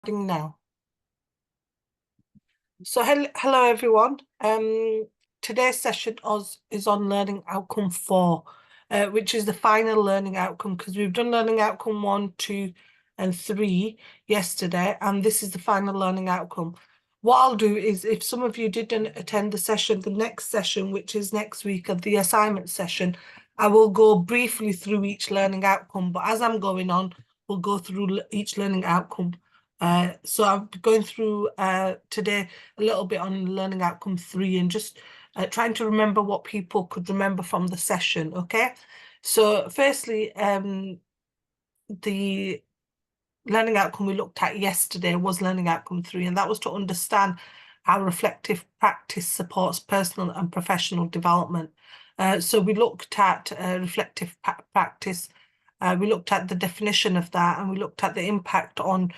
Now. So hello everyone. Today's session is on learning outcome 4, which is the final learning outcome, because we've done learning outcome 1, 2, and 3 yesterday, and this is the final learning outcome. What I'll do is, if some of you didn't attend the session, the next session, which is next week, of the assignment session, I will go briefly through each learning outcome, but as I'm going on, we'll go through each learning outcome. So I'm going through today a little bit on learning outcome 3 and just trying to remember what people could remember from the session. Okay, so firstly, the learning outcome we looked at yesterday was learning outcome 3, and that was to understand how reflective practice supports personal and professional development. So we looked at reflective practice. We looked at the definition of that, and we looked at the impact on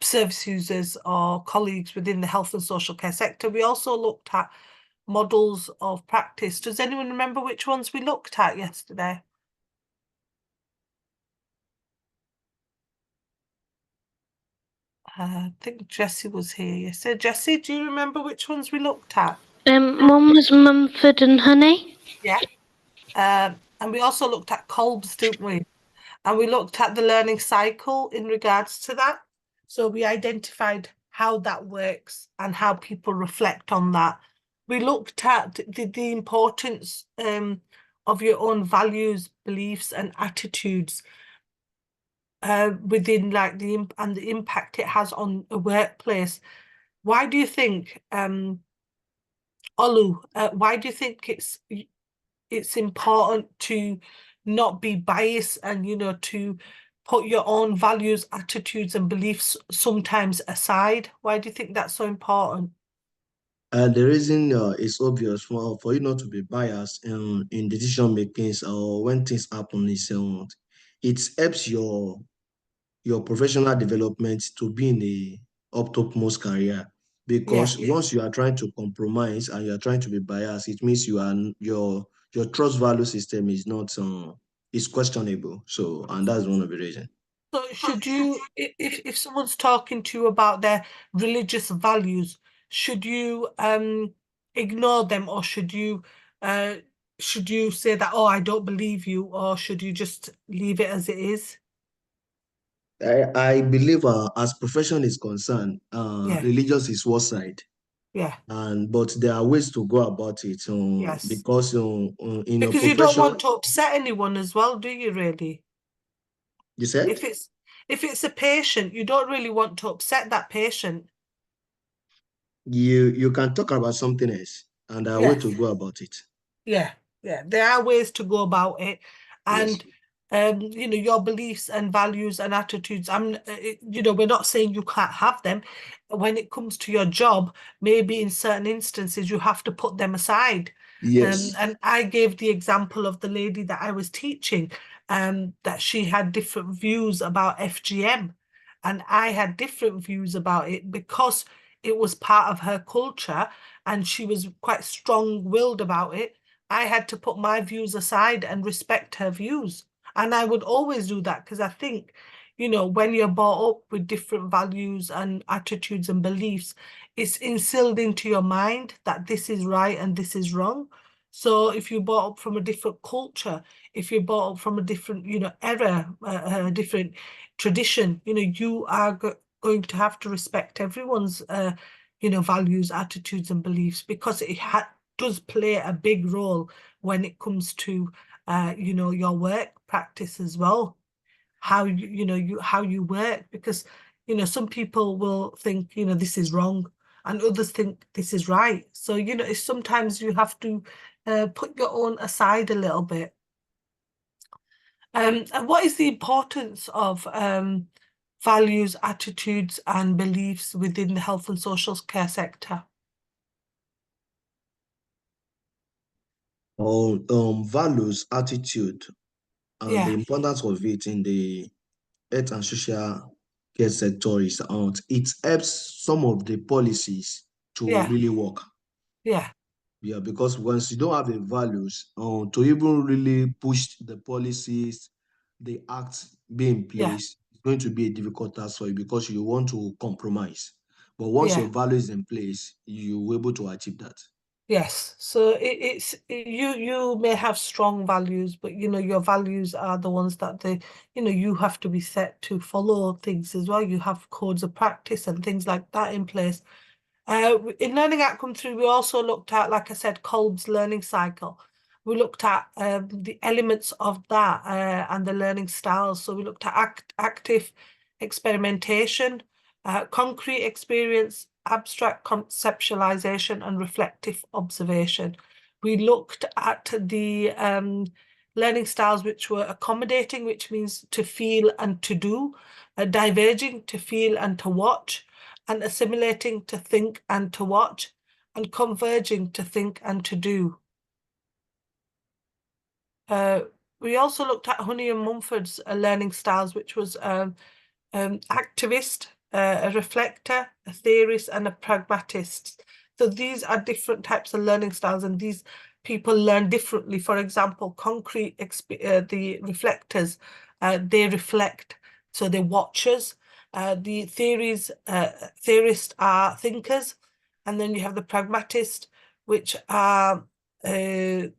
service users or colleagues within the health and social care sector. We also looked at models of practice. Does anyone remember which ones we looked at yesterday? I think Jessie was here yesterday. Jessie, do you remember which ones we looked at? One was Mumford and Honey. Yeah. And we also looked at Kolb's, didn't we? And we looked at the learning cycle in regards to that. So we identified how that works and how people reflect on that. We looked at the importance of your own values, beliefs, and attitudes within like the impact it has on a workplace. Why do you think, Olu, why do you think it's important to not be biased and, you know, to put your own values, attitudes, and beliefs sometimes aside? Why do you think that's so important? The reason is obvious for you not to be biased in decision makings or when things happen is it helps your professional development to be in a topmost career, because once you are trying to compromise and you are trying to be biased, it means your trust value system is not is questionable. So, and that's one of the reasons. So should you, if someone's talking to you about their religious values, should you ignore them, or should you say that, oh, I don't believe you, or should you just leave it as it is? I believe as profession is concerned, Yeah. religious is one side. Yeah. But there are ways to go about it. Yes. Because in a Because you don't profession, want to upset anyone as well, do you really? you said? If it's a patient, you don't really want to upset that patient. You can talk about something else, and there are ways to go about it. Yeah, there are ways to go about it, and you know, your beliefs and values and attitudes. You know, we're not saying you can't have them. When it comes to your job, maybe in certain instances you have to put them aside. Yes. And I gave the example of the lady that I was teaching, that she had different views about FGM, and I had different views about it because it was part of her culture, and she was quite strong-willed about it. I had to put my views aside and respect her views. And I would always do that, because I think, you know, when you're brought up with different values and attitudes and beliefs, it's instilled into your mind that this is right and this is wrong. So if you're brought up from a different culture, if you're brought up from a different, you know, era, a different tradition, you know, you are going to have to respect everyone's, you know, values, attitudes, and beliefs, because it does play a big role when it comes to, you know, your work practice as well. How how you work, because, you know, some people will think, you know, this is wrong, and others think this is right. So, you know, sometimes you have to put your own aside a little bit. And what is the importance of values, attitudes, and beliefs within the health and social care sector? Values, attitude, and the importance of it in the health and social care sector is it helps some of the policies to really work. Yeah, because once you don't have the values to even really push the policies, the acts being in place, going to be a difficult task for you because you want to compromise. But once your value is in place, you're able to achieve that. Yes, so you may have strong values, but your values are the ones that you have to be set to follow things as well. You have codes of practice and things like that in place. In Learning Outcome 3, we also looked at, like I said, Kolb's learning cycle. We looked at the elements of that and the learning styles. So we looked at active experimentation, concrete experience, abstract conceptualization, and reflective observation. We looked at the learning styles which were accommodating, which means to feel and to do, diverging, to feel and to watch, and assimilating, to think and to watch, and converging, to think and to do. We also looked at Honey and Mumford's learning styles, which was activist, a reflector, a theorist, and a pragmatist. So these are different types of learning styles, and these people learn differently. For example, concrete, the reflectors, they reflect, so they're watchers. The theorists are thinkers, and then you have the pragmatists, which are the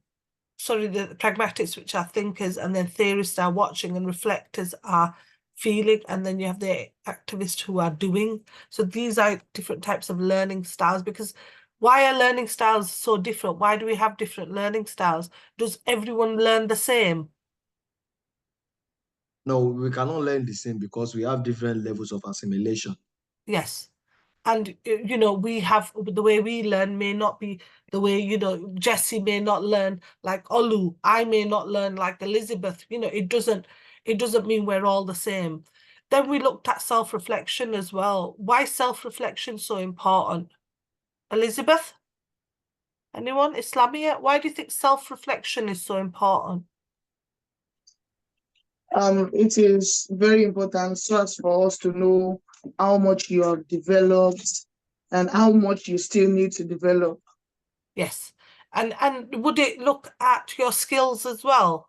pragmatists, which are thinkers, and then theorists are watching, and reflectors are feeling, and then you have the activists who are doing. So these are different types of learning styles. Because why are learning styles so different? Why do we have different learning styles? Does everyone learn the same? No, we cannot learn the same because we have different levels of assimilation. Yes. And, we have the way we learn may not be the way, Jessie may not learn like Olu. I may not learn like Elizabeth. It doesn't mean we're all the same. Then we looked at self-reflection as well. Why self-reflection so important? Elizabeth? Anyone? Islamia? Why do you think self-reflection is so important? It is very important so as for us to know how much you have developed and how much you still need to develop. Yes. And would it look at your skills as well?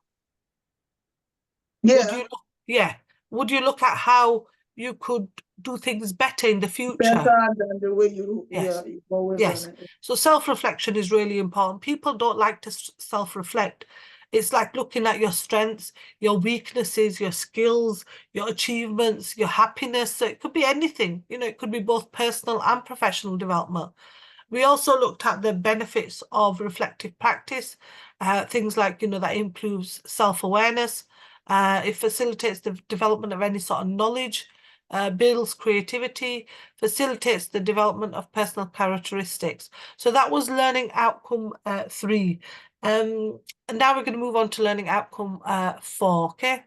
Yeah. Would you look at how you could do things better in the future? Better than the way you've always done it. So self-reflection is really important. People don't like to self-reflect. It's like looking at your strengths, your weaknesses, your skills, your achievements, your happiness. So it could be anything. It could be both personal and professional development. We also looked at the benefits of reflective practice, things like, that improves self-awareness. It facilitates the development of any sort of knowledge, builds creativity, facilitates the development of personal characteristics. So that was Learning Outcome 3. And now we're going to move on to Learning Outcome 4, okay?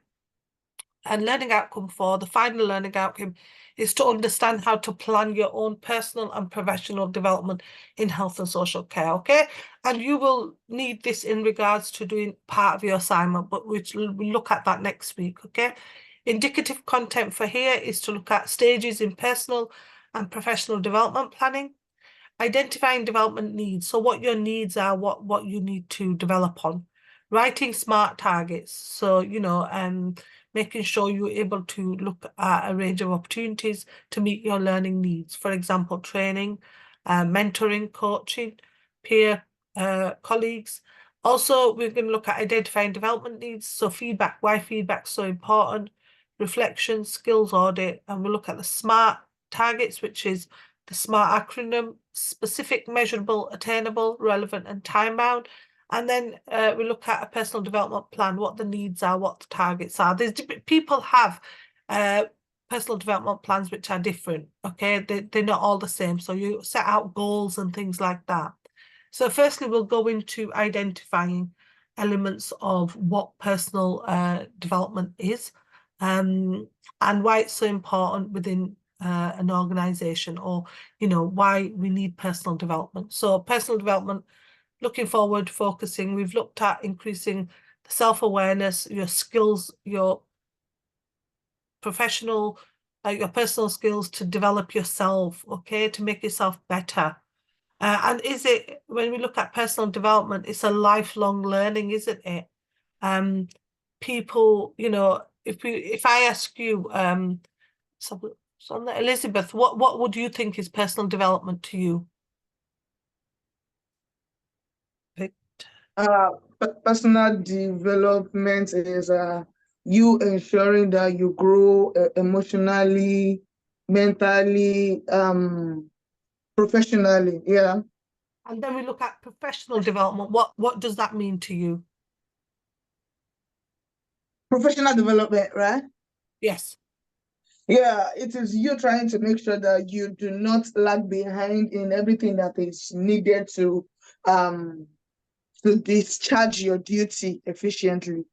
And Learning Outcome 4, the final learning outcome, is to understand how to plan your own personal and professional development in health and social care, okay? And you will need this in regards to doing part of your assignment, but we'll look at that next week, okay? Indicative content for here is to look at stages in personal and professional development planning, identifying development needs, so what your needs are, what you need to develop on, writing SMART targets, so making sure you're able to look at a range of opportunities to meet your learning needs. For example, training, mentoring, coaching, peer colleagues. Also, we're going to look at identifying development needs, so feedback, why feedback's so important, reflection, skills audit, and we'll look at the SMART targets, which is the SMART acronym: specific, measurable, attainable, relevant, and time-bound. And then we look at a personal development plan, what the needs are, what the targets are. People have personal development plans which are different, okay? They're not all the same. So you set out goals and things like that. So firstly, we'll go into identifying elements of what personal development is, and why it's so important within an organization, or why we need personal development. So personal development, looking forward, focusing, we've looked at increasing the self-awareness, your skills, your professional, your personal skills to develop yourself, okay, to make yourself better. And when we look at personal development, it's a lifelong learning, isn't it? People, if I ask you, so Elizabeth, what would you think is personal development to you? Personal development is you ensuring that you grow emotionally, mentally, professionally. Yeah. And then we look at professional development. What does that mean to you? Professional development, right? Yes. Yeah, it is you trying to make sure that you do not lag behind in everything that is needed to discharge your duty efficiently.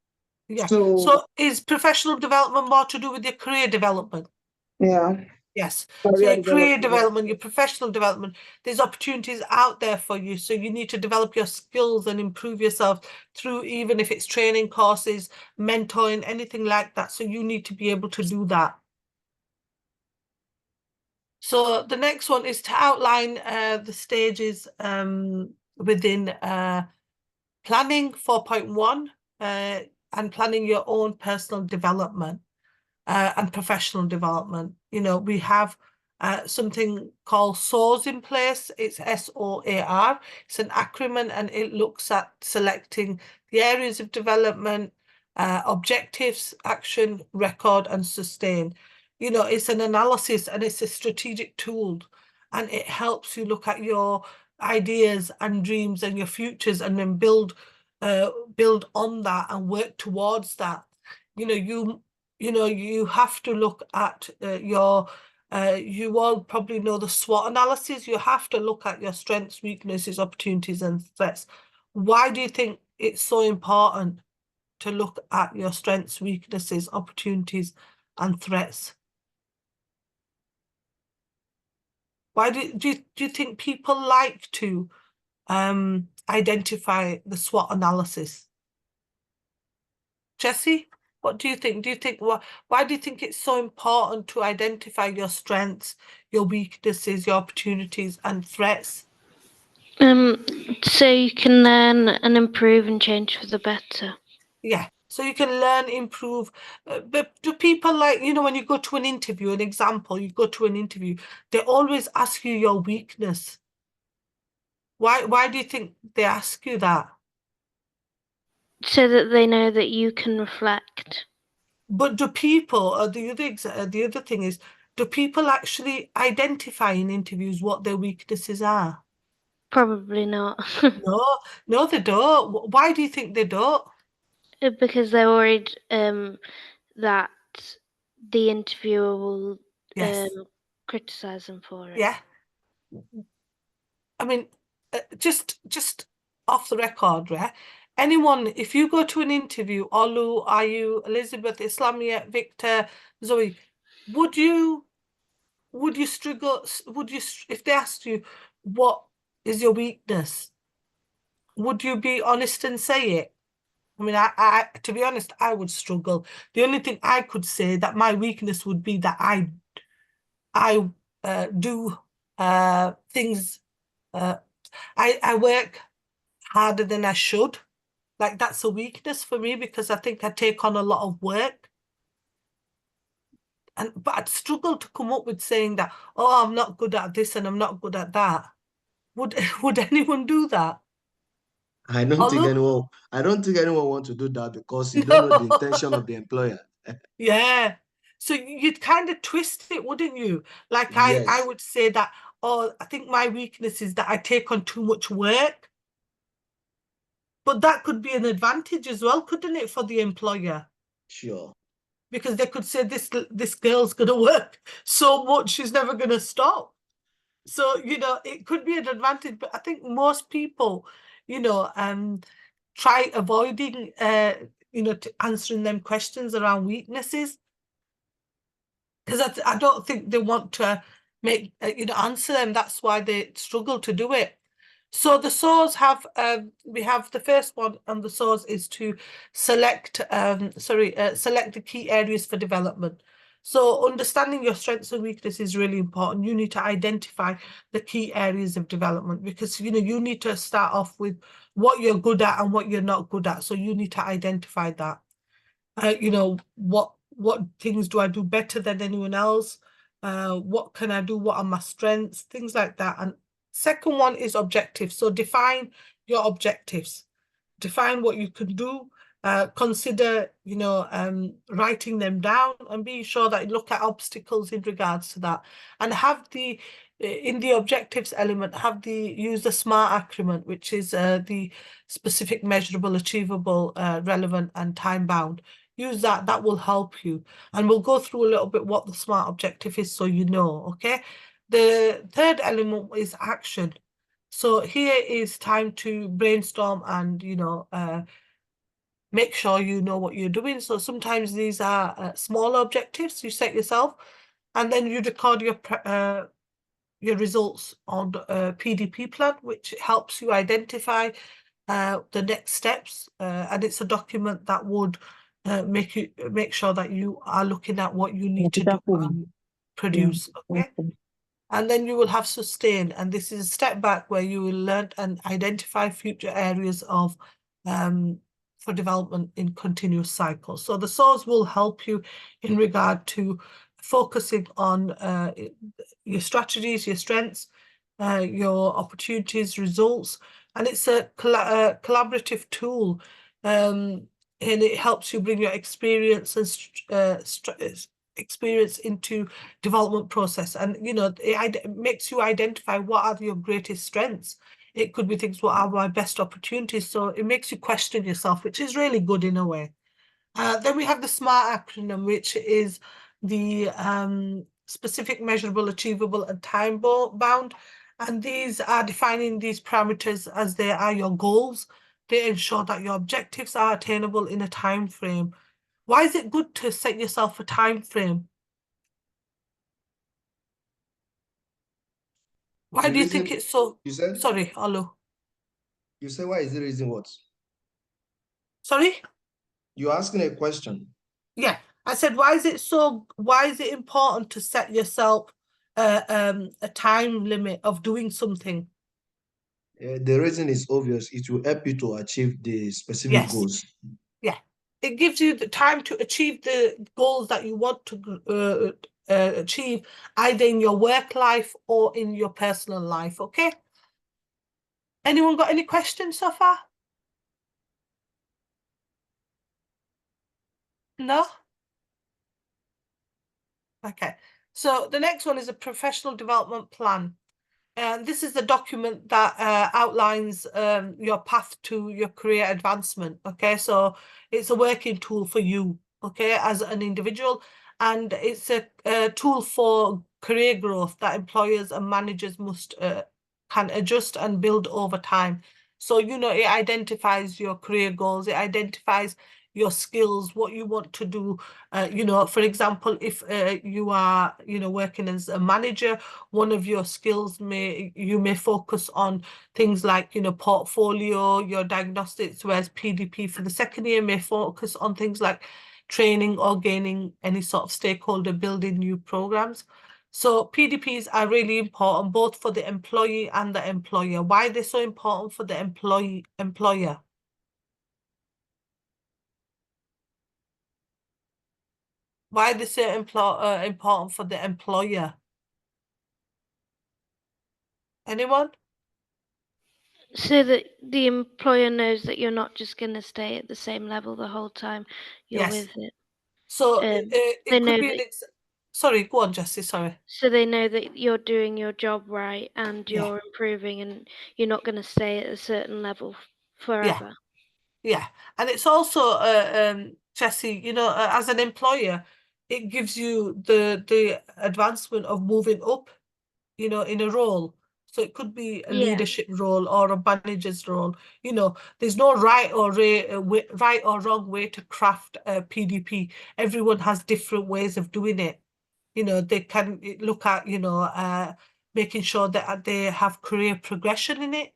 Yeah. So So is professional development more to do with your career development? yeah. Yes. Career So your career development. development, your professional development, there's opportunities out there for you. So you need to develop your skills and improve yourself through, even if it's training courses, mentoring, anything like that. So you need to be able to do that. So the next one is to outline the stages within planning 4.1 and planning your own personal development and professional development. You know, we have something called SOAR in place. It's SOAR. It's an acronym, and it looks at selecting the areas of development, objectives, action, record, and sustain. You know, it's an analysis and it's a strategic tool, and it helps you look at your ideas and dreams and your futures, and then build on that and work towards that. You know, you have to look at your you all probably know the SWOT analysis. You have to look at your strengths, weaknesses, opportunities, and threats. Why do you think it's so important to look at your strengths, weaknesses, opportunities, and threats? Why do you think people like to identify the SWOT analysis? Jessie, what do you think? Why do you think it's so important to identify your strengths, your weaknesses, your opportunities, and threats? So you can learn and improve and change for the better. Yeah, so you can learn, improve. But do people, like, you know, when you go to an interview, an example, you go to an interview, they always ask you your weakness. Why do you think they ask you that? So that they know that you can reflect. But do people, the other thing is, do people actually identify in interviews what their weaknesses are? Probably not. No, they don't. Why do you think they don't? Because they're worried that the interviewer will Yes. criticize them for it. Yeah. I mean, just off the record, right? Anyone, if you go to an interview, Olu, Ayu, Elizabeth, Islamia, Victor, Zoe, would you struggle? If they asked you what is your weakness, would you be honest and say it? I mean, I to be honest, I would struggle. The only thing I could say that my weakness would be that I do things. I work harder than I should. Like, that's a weakness for me, because I think I take on a lot of work. But I'd struggle to come up with saying that, oh, I'm not good at this and I'm not good at that. Would anyone do that? I don't think anyone wants to do that, because you don't know the intention of the employer. Yeah. So you'd kind of twist it, wouldn't you? Like, I Yes, would say that, oh, I think my weakness is that I take on too much work. But that could be an advantage as well, couldn't it, for the employer? sure. Because they could say this girl's going to work so much, she's never going to stop. So, you know, it could be an advantage, but I think most people, you know, try avoiding, you know, answering them questions around weaknesses, because I don't think they want to make, you know, answer them. That's why they struggle to do it. So the SOARs have, we have the first one on the SOARs is to select, select the key areas for development. So understanding your strengths and weaknesses is really important. You need to identify the key areas of development, because, you know, you need to start off with what you're good at and what you're not good at. So you need to identify that. You know, what things do I do better than anyone else? What can I do? What are my strengths? Things like that. And second one is objectives. So define your objectives. Define what you can do. Consider, writing them down and being sure that you look at obstacles in regards to that. And have in the objectives element, use the SMART acronym, which is the specific, measurable, achievable, relevant, and time bound. Use that. That will help you. And we'll go through a little bit what the SMART objective is, so you know, okay? The third element is action. So here is time to brainstorm and, make sure you know what you're doing. So sometimes these are smaller objectives you set yourself, and then you record your results on a PDP plan, which helps you identify the next steps. And it's a document that would make sure that you are looking at what you need to do and produce. Okay. And then you will have sustain, and this is a step back where you will learn and identify future areas of for development in continuous cycles. So the SOARs will help you in regard to focusing on your strategies, your strengths, your opportunities, results, and it's a collaborative tool, and it helps you bring your experience and experience into development process. And it makes you identify what are your greatest strengths. It could be things, what are my best opportunities? So it makes you question yourself, which is really good in a way. Then we have the SMART acronym, which is the specific, measurable, achievable, and time bound. And these are defining these parameters as they are your goals. They ensure that your objectives are attainable in a time frame. Why is it good to set yourself a time frame? Why do you think it's so? You said? Sorry, Olu. You said, why is the reason what? Sorry? You're asking a question. Yeah, I said, why is it important to set yourself a time limit of doing something? The reason is obvious. It will help you to achieve the specific goals. Yeah, it gives you the time to achieve the goals that you want to achieve, either in your work life or in your personal life. Okay. Anyone got any questions so far? No? Okay. So the next one is a professional development plan. And this is the document that outlines your path to your career advancement. Okay, so it's a working tool for you, okay, as an individual, and it's a tool for career growth that employers and managers can adjust and build over time. So it identifies your career goals, it identifies your skills, what you want to do. For example, if you are working as a manager, one of your skills you may focus on things like portfolio, your diagnostics, whereas PDP for the second year may focus on things like training or gaining any sort of stakeholder building new programs. So PDPs are really important both for the employee and the employer. Why are they so important for the employer? Why are they so important for the employer? Anyone? So that the employer knows that you're not just going to stay at the same level the whole time you're with it. So they it know could be sorry, go on, Jessie, sorry. So they know that you're doing your job right and you're improving, and you're not going to stay at a certain level forever. Yeah, and it's also Jessie, as an employer, it gives you the advancement of moving up, in a role. So it could be a leadership role or a manager's role. There's no right or wrong way to craft a PDP. Everyone has different ways of doing it. They can look at making sure that they have career progression in it.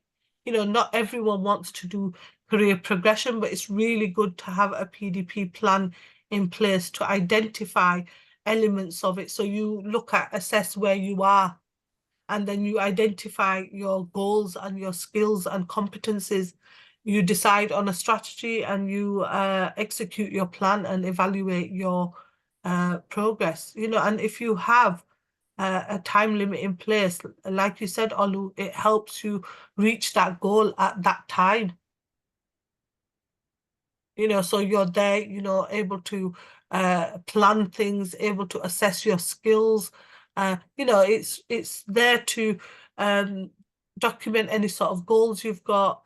Not everyone wants to do career progression, but it's really good to have a PDP plan in place to identify elements of it. So you assess where you are, and then you identify your goals and your skills and competencies. You decide on a strategy and you execute your plan and evaluate your progress, you know, and if you have a time limit in place, like you said, Olu, it helps you reach that goal at that time. You know, so you're there, you know, able to plan things, able to assess your skills. You know, it's there to document any sort of goals you've got.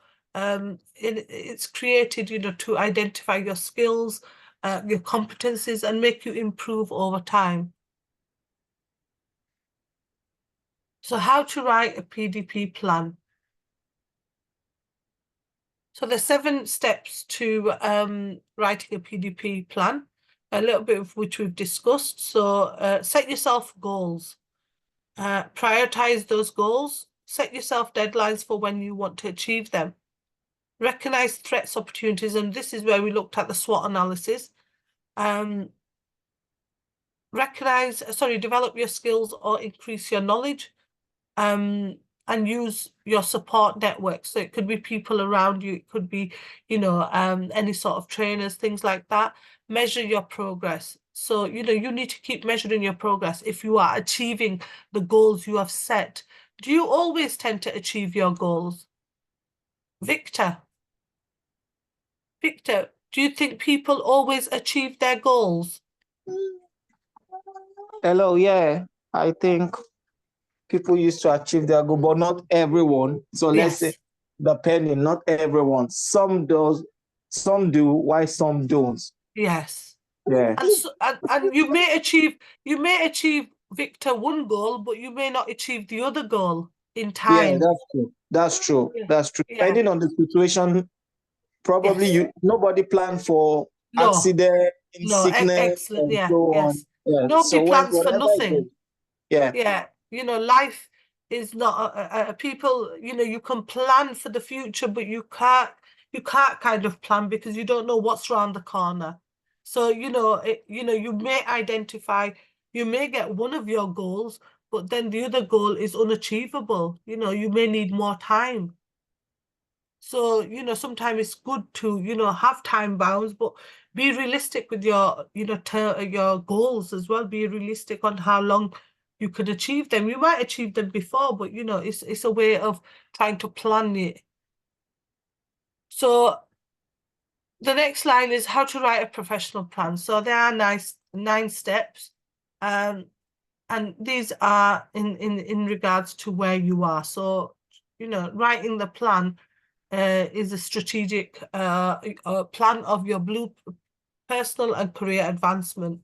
It's created, you know, to identify your skills, your competencies, and make you improve over time. So how to write a PDP plan. So there's 7 steps to writing a PDP plan, a little bit of which we've discussed. So set yourself goals, prioritize those goals, set yourself deadlines for when you want to achieve them. Recognize threats, opportunities, and this is where we looked at the SWOT analysis. Develop your skills or increase your knowledge. And use your support network. So it could be people around you, it could be, you know, any sort of trainers, things like that. Measure your progress. So, you know, you need to keep measuring your progress if you are achieving the goals you have set. Do you always tend to achieve your goals? Victor, do you think people always achieve their goals? Hello, yeah, I think people used to achieve their goal, but not everyone. So let's say depending, not everyone. Some does, some do, why some don't. Yes. Yeah. And, so, and you may achieve, Victor, one goal, but you may not achieve the other goal in time. Yeah, that's true. That's true. Yeah. That's true. Yeah. Depending on the situation, probably nobody planned for accident, sickness, excellent. and so on. Yeah. Nobody so plans for nothing. Yeah. You know, life is not people, you know, you can plan for the future, but you can't kind of plan because you don't know what's around the corner. So, you know, you may identify, you may get one of your goals, but then the other goal is unachievable. You know, you may need more time. So, you know, sometimes it's good to, you know, have time bounds, but be realistic with your, you know, your goals as well. Be realistic on how long you could achieve them. You might achieve them before, but, you know, it's a way of trying to plan it. So the next line is how to write a professional plan. So there are 9 steps. And these are in regards to where you are. So, you know, writing the plan is a strategic plan of your personal and career advancement.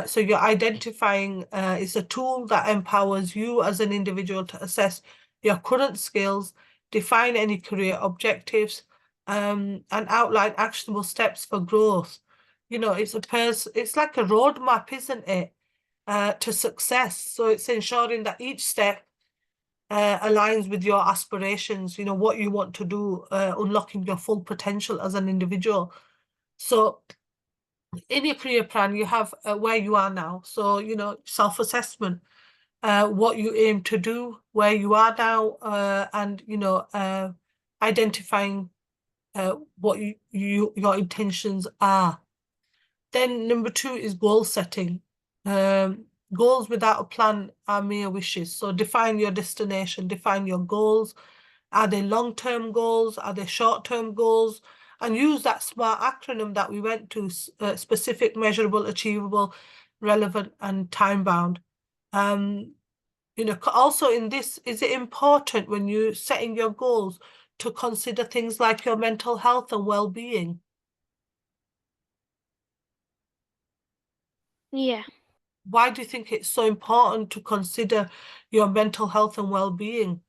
So you're identifying, it's a tool that empowers you as an individual to assess your current skills, define any career objectives, and outline actionable steps for growth. You know, it's like a roadmap, isn't it, to success. So it's ensuring that each step aligns with your aspirations, you know, what you want to do, unlocking your full potential as an individual. So in your career plan, you have where you are now. So, you know, self-assessment, what you aim to do, where you are now, and, you know, identifying what your intentions are. Then number 2 is goal setting. Goals without a plan are mere wishes. So define your destination, define your goals. Are they long-term goals? Are they short-term goals? And use that SMART acronym that we went to, specific, measurable, achievable, relevant, and time-bound. You know, also in this, is it important when you're setting your goals to consider things like your mental health and well-being? Yeah. Why do you think it's so important to consider your mental health and well-being?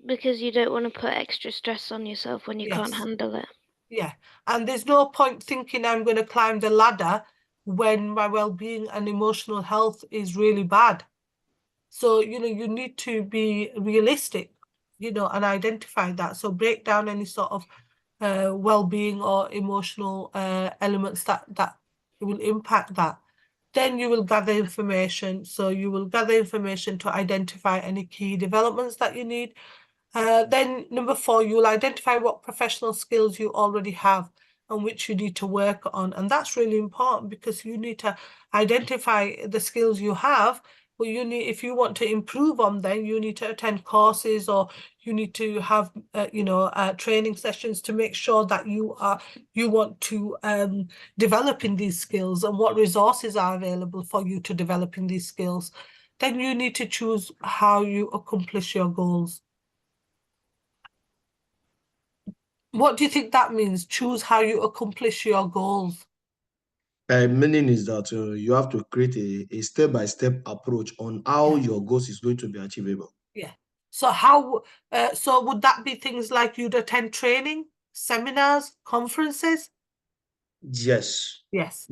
Because you don't want to put extra stress on yourself when you can't handle it. Yeah, and there's no point thinking I'm going to climb the ladder when my well-being and emotional health is really bad. So, you know, you need to be realistic, you know, and identify that. So break down any sort of well-being or emotional elements that will impact that. Then you will gather information. So you will gather information to identify any key developments that you need. Then number 4, you will identify what professional skills you already have. and which you need to work on. And that's really important because you need to identify the skills you have, but you need, if you want to improve on them, you need to attend courses, or you need to have, training sessions to make sure that you want to develop in these skills, and what resources are available for you to develop in these skills. Then you need to choose how you accomplish your goals. What do you think that means? Choose how you accomplish your goals. Meaning is that you have to create a step-by-step approach on how your goals is going to be achievable. Yeah. So how, so would that be things like you'd attend training, seminars, conferences? Yes. Yes.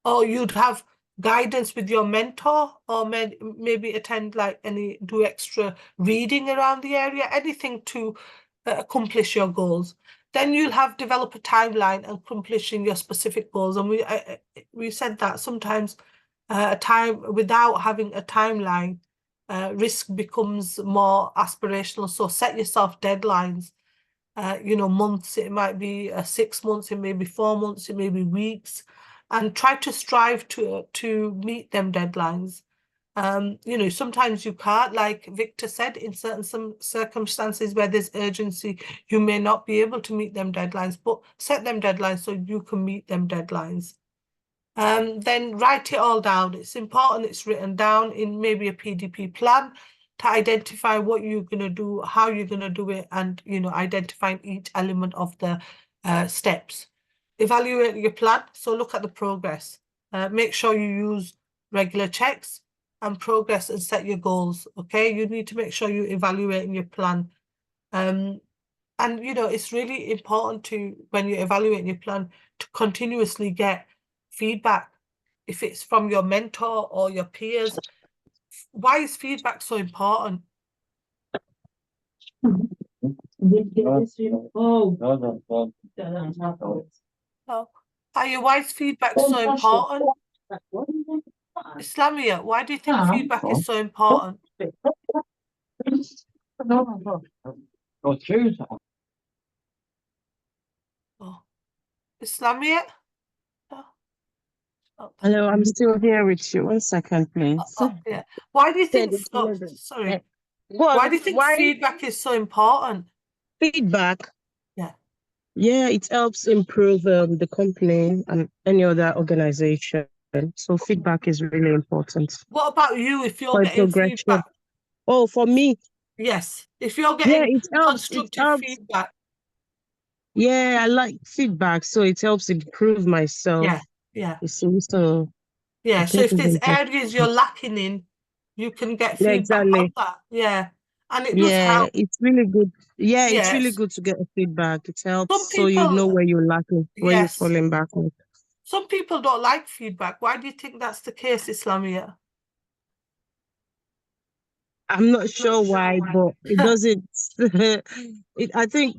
Or you'd have guidance with your mentor, or maybe attend do extra reading around the area, anything to accomplish your goals. Then you'll have develop a timeline and accomplishing your specific goals. And we said that sometimes without having a timeline, risk becomes more aspirational. So set yourself deadlines. Months, it might be 6 months, it may be 4 months, it may be weeks, and try to strive to meet them deadlines. Sometimes you can't, like Victor said, in some circumstances where there's urgency, you may not be able to meet them deadlines, but set them deadlines so you can meet them deadlines. Then write it all down. It's important it's written down in maybe a PDP plan to identify what you're going to do, how you're going to do it, and, identifying each element of the steps. Evaluate your plan. So look at the progress. Make sure you use regular checks and progress and set your goals. Okay, you need to make sure you're evaluating your plan. And it's really important to, when you're evaluating your plan, to continuously get feedback, if it's from your mentor or your peers. Why is feedback so important? Why is feedback so important? Islamia, why do you think feedback is so important? Islamia? Hello, I'm still here with you. 1 second, please. Yeah. Why do you think? Sorry. Why do you think feedback is so important? Feedback. Yeah. Yeah, it helps improve the company and any other organization. So feedback is really important. What about you? If you're getting feedback? Oh, for me? Yes. If you're getting it helps, constructive feedback. Yeah, I like feedback, so it helps improve myself. Yeah. You see, so yeah. So if there's areas you're lacking in, you can get feedback on that. Yeah. And it does help. It's really good. Yeah, it's really good to get a feedback. It helps so you know where you're lacking, where you're falling backward. Some people don't like feedback. Why do you think that's the case, Islamia? I'm not sure why, but it doesn't. I think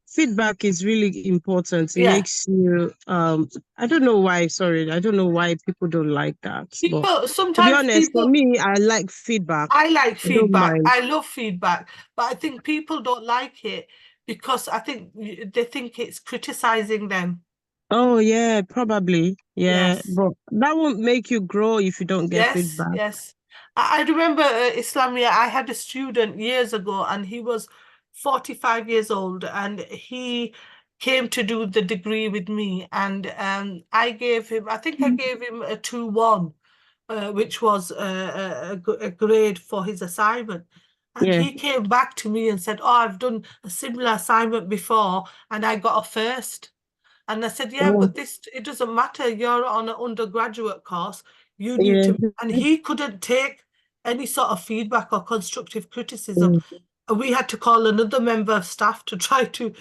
feedback is really important. It makes you. I don't know why. Sorry, I don't know why people don't like that. But sometimes, to be honest, for me, I like feedback. I like feedback. I love feedback, but I think people don't like it because I think they think it's criticizing them. Oh yeah, probably. Yeah, but that won't make you grow if you don't get feedback. Yes. I remember, Islamia, I had a student years ago and he was 45 years old and he came to do the degree with me, and I gave him, I think I gave him a 2-1, which was a grade for his assignment. And he came back to me and said, oh, I've done a similar assignment before and I got a 1st. And I said, yeah, but it doesn't matter. You're on an undergraduate course. You need to, and he couldn't take any sort of feedback or constructive criticism. And we had to call another member of staff to try to,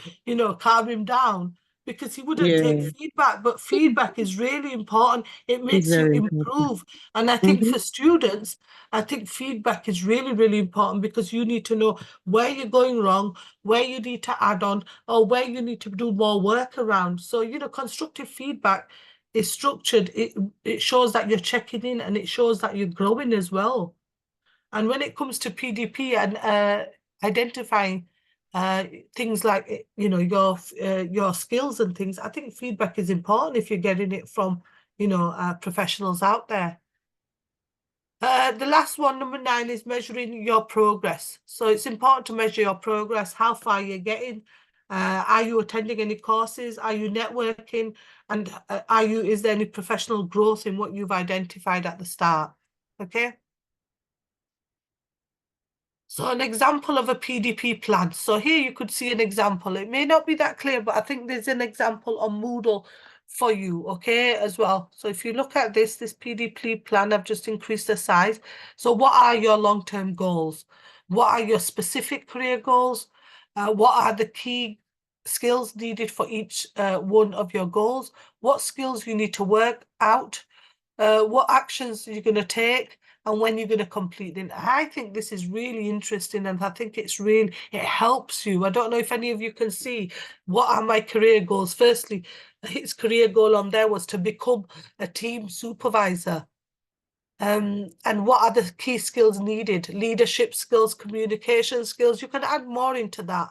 calm him down because he wouldn't take feedback. But feedback is really important. It makes you improve. And I think for students, I think feedback is really, really important because you need to know where you're going wrong, where you need to add on, or where you need to do more work around. So, constructive feedback is structured. It shows that you're checking in and it shows that you're growing as well. And when it comes to PDP and identifying things like, you know, your skills and things. I think feedback is important if you're getting it from, you know, professionals out there. The last one, number 9, is measuring your progress. So it's important to measure your progress, how far you're getting. Are you attending any courses? Are you networking? And is there any professional growth in what you've identified at the start? Okay. So an example of a PDP plan. So here you could see an example. It may not be that clear, but I think there's an example on Moodle for you, okay, as well. So if you look at this PDP plan, I've just increased the size. So what are your long-term goals? What are your specific career goals? What are the key skills needed for each one of your goals? What skills you need to work out? What actions you're going to take? And when you're going to complete it. I think this is really interesting, and I think it helps you. I don't know if any of you can see what are my career goals. Firstly, his career goal on there was to become a team supervisor. And what are the key skills needed? Leadership skills, communication skills. You can add more into that.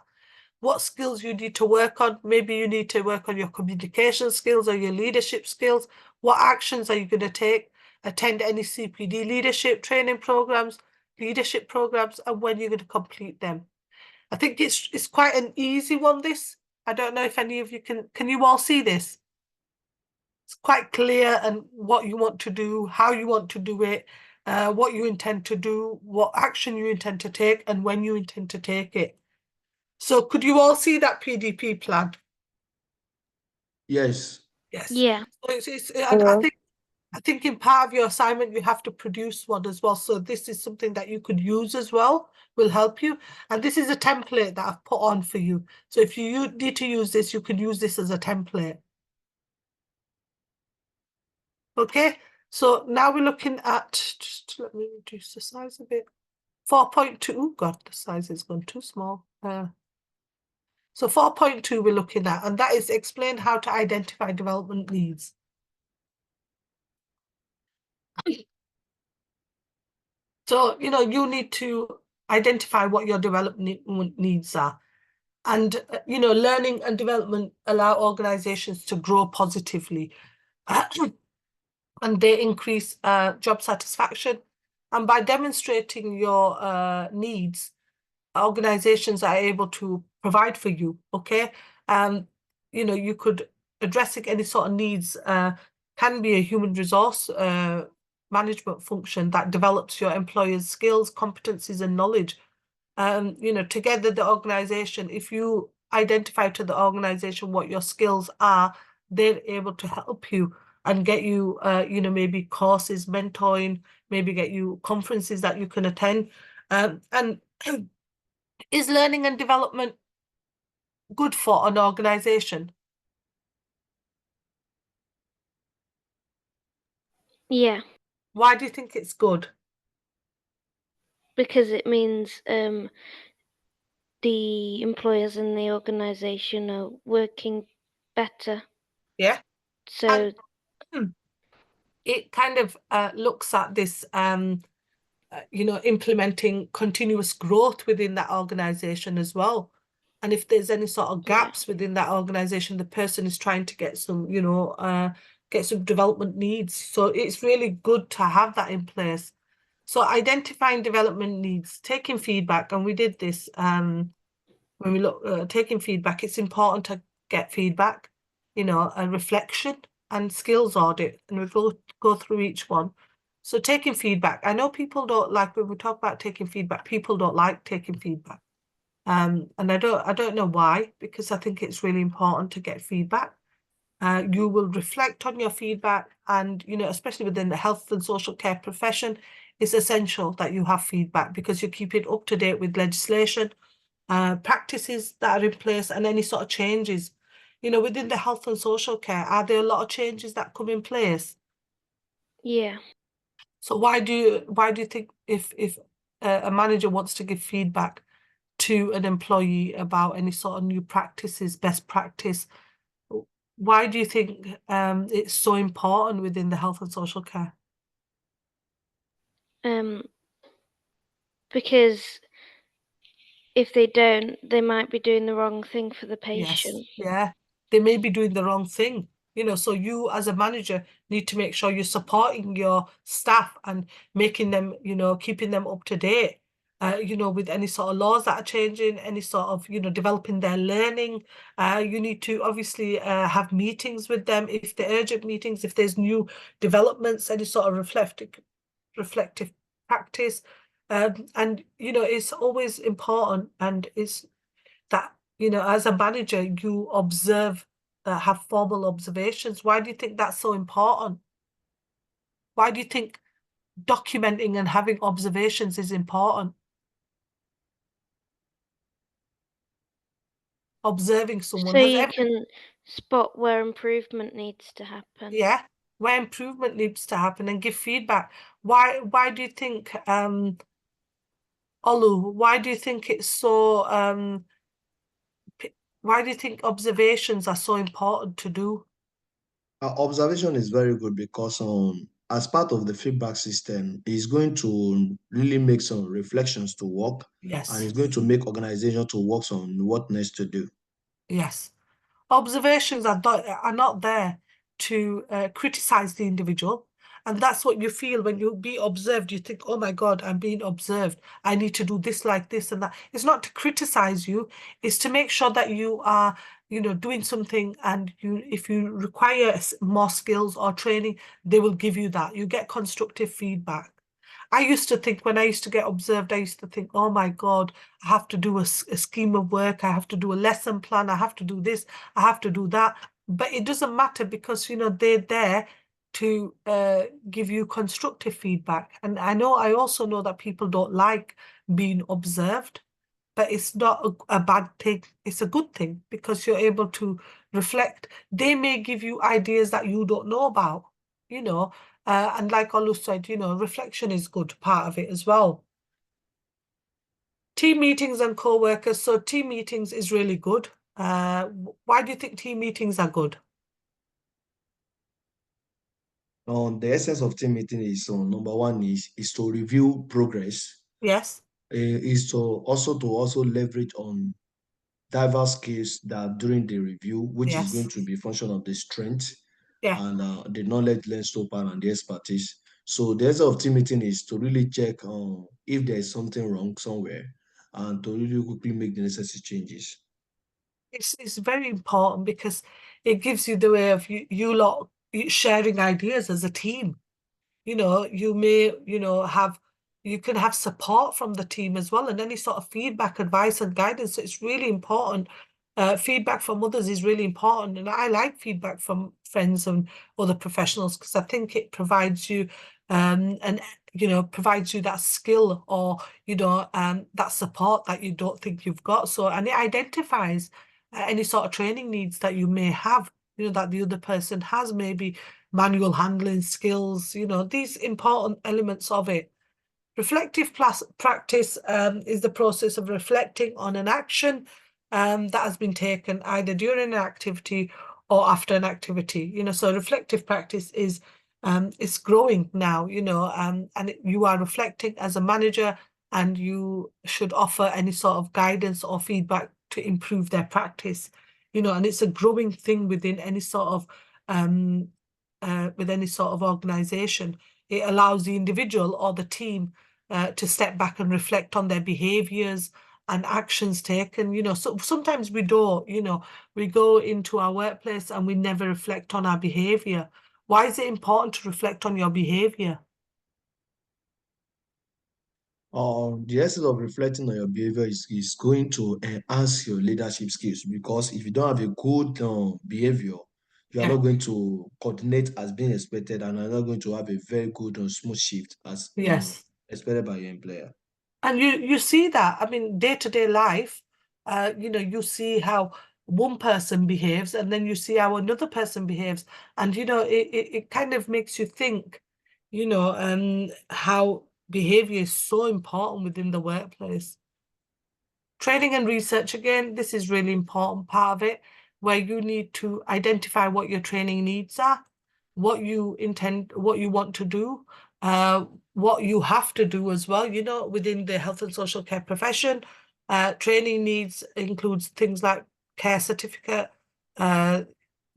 What skills you need to work on? Maybe you need to work on your communication skills or your leadership skills. What actions are you going to take? Attend any CPD leadership training programs, leadership programs, and when you're going to complete them. I think it's quite an easy one, this. I don't know if any of you can you all see this? It's quite clear, and what you want to do, how you want to do it, what you intend to do, what action you intend to take, and when you intend to take it. So could you all see that PDP plan? Yes. Yes. Yeah. So I think in part of your assignment, you have to produce one as well. So this is something that you could use as well, will help you. And this is a template that I've put on for you. So if you need to use this, you can use this as a template. Okay, so now we're looking at, just let me reduce the size a bit. 4.2, oh God, the size has gone too small. So 4.2 we're looking at, and that is explain how to identify development needs. So, you know, you need to identify what your development needs are. And, you know, learning and development allow organizations to grow positively. And they increase job satisfaction. And by demonstrating your needs, organizations are able to provide for you, okay? You know, you could addressing any sort of needs can be a human resource management function that develops your employer's skills, competencies, and knowledge. You know, together the organization, if you identify to the organization what your skills are, they're able to help you and get you, you know, maybe courses, mentoring, maybe get you conferences that you can attend. And is learning and development good for an organization? Yeah. Why do you think it's good? Because it means the employers in the organization are working better. Yeah. So it kind of looks at this, you know, implementing continuous growth within that organization as well. And if there's any sort of gaps within that organization, the person is trying to get some, you know, get some development needs. So it's really good to have that in place. So identifying development needs, taking feedback, and we did this when we look taking feedback. It's important to get feedback, you know, a reflection and skills audit, and we'll go through each one. So taking feedback, I know people don't like, when we talk about taking feedback, people don't like taking feedback. And I don't know why, because I think it's really important to get feedback. You will reflect on your feedback, and, you know, especially within the health and social care profession, it's essential that you have feedback because you keep it up to date with legislation, practices that are in place, and any sort of changes. You know, within the health and social care, are there a lot of changes that come in place? yeah. So why do you think if a manager wants to give feedback to an employee about any sort of new practices, best practice, why do you think it's so important within the health and social care? Because if they don't, they might be doing the wrong thing for the patient. Yeah, they may be doing the wrong thing. So you as a manager need to make sure you're supporting your staff and making them, keeping them up to date, with any sort of laws that are changing, any sort of, developing their learning. You need to obviously have meetings with them if they're urgent meetings, if there's new developments, any sort of reflective practice. And, it's always important, and it's that, as a manager, you observe, have formal observations. Why do you think that's so important? Why do you think documenting and having observations is important? Observing someone. So you can spot where improvement needs to happen. Yeah, where improvement needs to happen and give feedback. Why do you think, Olu, why do you think it's so, why do you think observations are so important to do? Observation is very good because as part of the feedback system, it's going to really make some reflections to work. Yes. And it's going to make organization to work on what next to do. Yes. Observations are not there to criticize the individual. And that's what you feel when you be observed. You think, oh my God, I'm being observed. I need to do this, like this and that. It's not to criticize you. It's to make sure that you are, doing something, and if you require more skills or training, they will give you that. You get constructive feedback. I used to think, when I used to get observed, I used to think, oh my God, I have to do a scheme of work. I have to do a lesson plan. I have to do this. I have to do that. But it doesn't matter, because, they're there to give you constructive feedback. And I also know that people don't like being observed, but it's not a bad thing. It's a good thing, because you're able to reflect. They may give you ideas that you don't know about, and like Olu said, reflection is good part of it as well. Team meetings and co-workers. So team meetings is really good. Why do you think team meetings are good? The essence of team meeting is, number one is to review progress. Yes. Is to also leverage on diverse skills that during the review, which is going to be function of the strength and the knowledge, learn and the expertise. So the essence of team meeting is to really check if there is something wrong somewhere, and to really quickly make the necessary changes. It's very important, because it gives you the way of you lot sharing ideas as a team. You may, you can have support from the team as well, and any sort of feedback, advice and guidance. So it's really important. Feedback from others is really important. And I like feedback from friends and other professionals, because I think it provides you provides you that skill, or, that support that you don't think you've got. So, and it identifies any sort of training needs that you may have, that the other person has, maybe manual handling skills, these important elements of it. Reflective practice is the process of reflecting on an action that has been taken either during an activity or after an activity. So reflective practice is it's growing now, and you are reflecting as a manager, and you should offer any sort of guidance or feedback to improve their practice, and it's a growing thing within any sort of with any sort of organization. It allows the individual or the team to step back and reflect on their behaviors and actions taken. So sometimes we don't, we go into our workplace and we never reflect on our behavior. Why is it important to reflect on your behavior? The essence of reflecting on your behavior is going to enhance your leadership skills, because if you don't have a good behavior, you are not going to coordinate as being expected, and are not going to have a very good and smooth shift as expected by your employer. And you see that, I mean, day-to-day life, you see how one person behaves, and then you see how another person behaves, and it kind of makes you think, how behavior is so important within the workplace. Training and research, again, this is really important part of it, where you need to identify what your training needs are, what you want to do, what you have to do as well, within the health and social care profession, Training needs includes things like care certificate.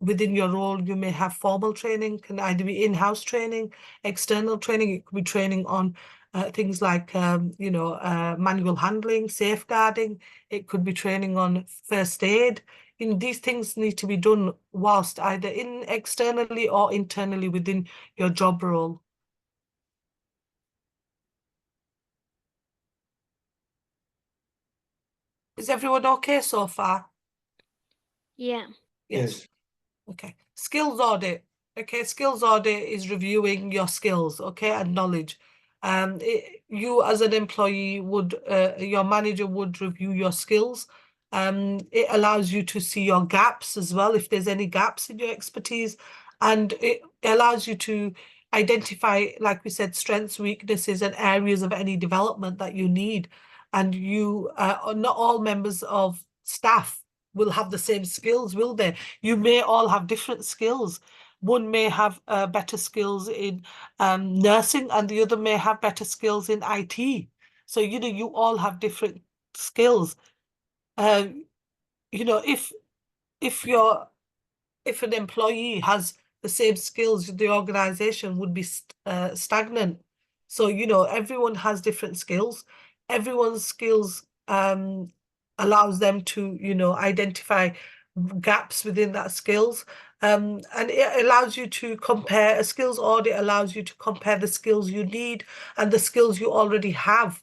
Within your role, you may have formal training, can either be in-house training, external training. It could be training on things like, manual handling, safeguarding. It could be training on first aid. These things need to be done whilst either externally or internally within your job role. Is everyone okay so far? Yeah. Yes. Okay. Skills audit. Okay, skills audit is reviewing your skills, okay, and knowledge. You as an employee would, your manager would review your skills. It allows you to see your gaps as well, if there's any gaps in your expertise, and it allows you to identify, like we said, strengths, weaknesses, and areas of any development that you need. And you, not all members of staff will have the same skills, will they? You may all have different skills. One may have better skills in nursing, and the other may have better skills in IT. So, you all have different skills. If an employee has the same skills, the organization would be stagnant. So, everyone has different skills. Everyone's skills allows them to, identify gaps within that skills. And it allows you to compare, a skills audit allows you to compare the skills you need and the skills you already have.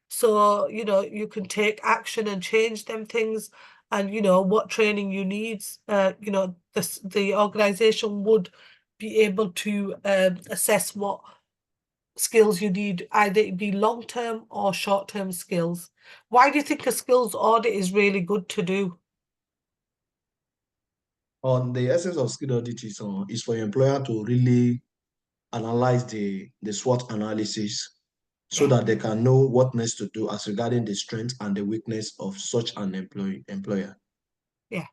So, you can take action and change them things, and, what training you need, the organization would be able to assess what skills you need, either it be long-term or short-term skills. Why do you think a skills audit is really good to do? The essence of skill audit is for your employer to really analyze the SWOT analysis so that they can know what needs to do as regarding the strength and the weakness of such an employer. Yeah.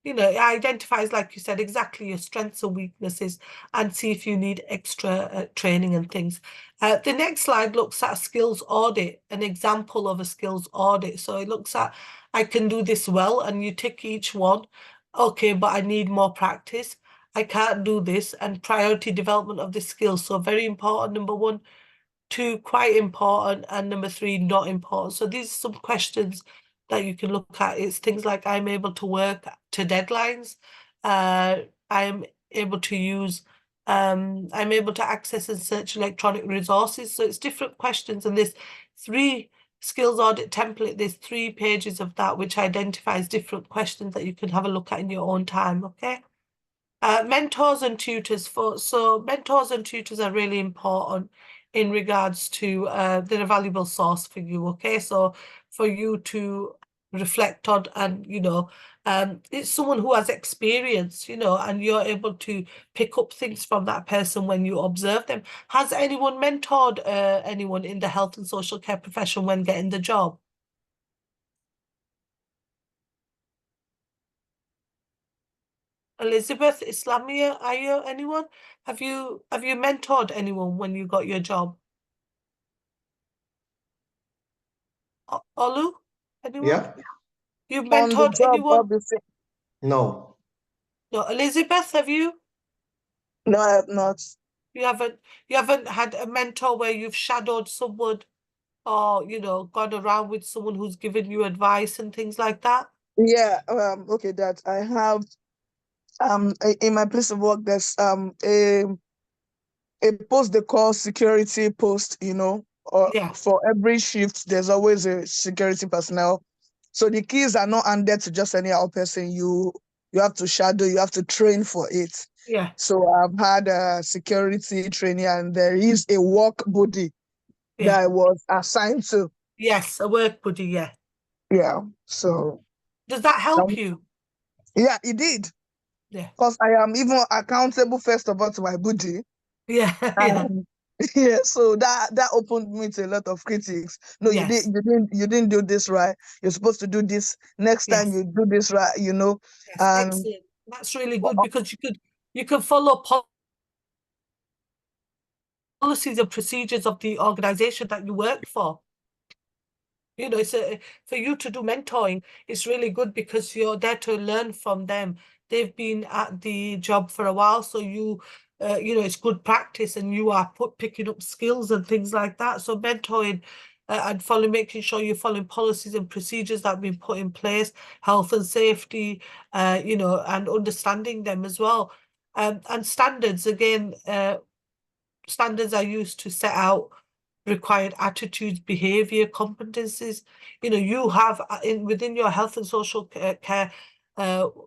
It identifies, like you said, exactly your strengths and weaknesses, and see if you need extra training and things. The next slide looks at a skills audit, an example of a skills audit. So it looks at, I can do this well, and you tick each one. Okay, but I need more practice. I can't do this, and priority development of the skills. So very important, number 1. 2, quite important, and number 3, not important. So these are some questions that you can look at. It's things like, I'm able to work to deadlines. I'm able to access and search electronic resources. So it's different questions, and there's 3 skills audit template. There's 3 pages of that, which identifies different questions that you can have a look at in your own time. Okay. Mentors and tutors. Mentors and tutors are really important in regards to they're a valuable source for you. Okay, so for you to reflect on, and it's someone who has experience, and you're able to pick up things from that person when you observe them. Has anyone mentored anyone in the health and social care profession when getting the job? Elizabeth, Islamia, are you anyone? Have you mentored anyone when you got your job? Olu, anyone? Yeah. You On the mentored job, anyone? obviously. No. No, Elizabeth, have you? No, I have not. You haven't had a mentor where you've shadowed someone, or gone around with someone who's given you advice and things like that? Yeah, okay, that I have in my place of work, there's a post they call security post, or Yeah. for every shift there's always a security personnel. So the keys are not handed to just any other person. You have to shadow, you have to train for it. Yeah. So I've had a security training, and there is a work buddy that I was assigned to. Yes, a work buddy, yeah. Yeah. So does that help you? Yeah, it did. Yeah. Because I am even accountable first of all to my buddy. Yeah. Yeah. Yeah, so that opened me to a lot of critics. No, Yes. you didn't do this right. You're supposed to do this next time. You do this right, Yes, excellent. That's really good, because you could follow policies and procedures of the organization that you work for. You know, for you to do mentoring, it's really good because you're there to learn from them. They've been at the job for a while, so you know, it's good practice, and you are picking up skills and things like that. So mentoring and making sure you're following policies and procedures that have been put in place, health and safety, you know, and understanding them as well. And standards, again, standards are used to set out required attitudes, behavior, competencies. You know, you have within your health and social care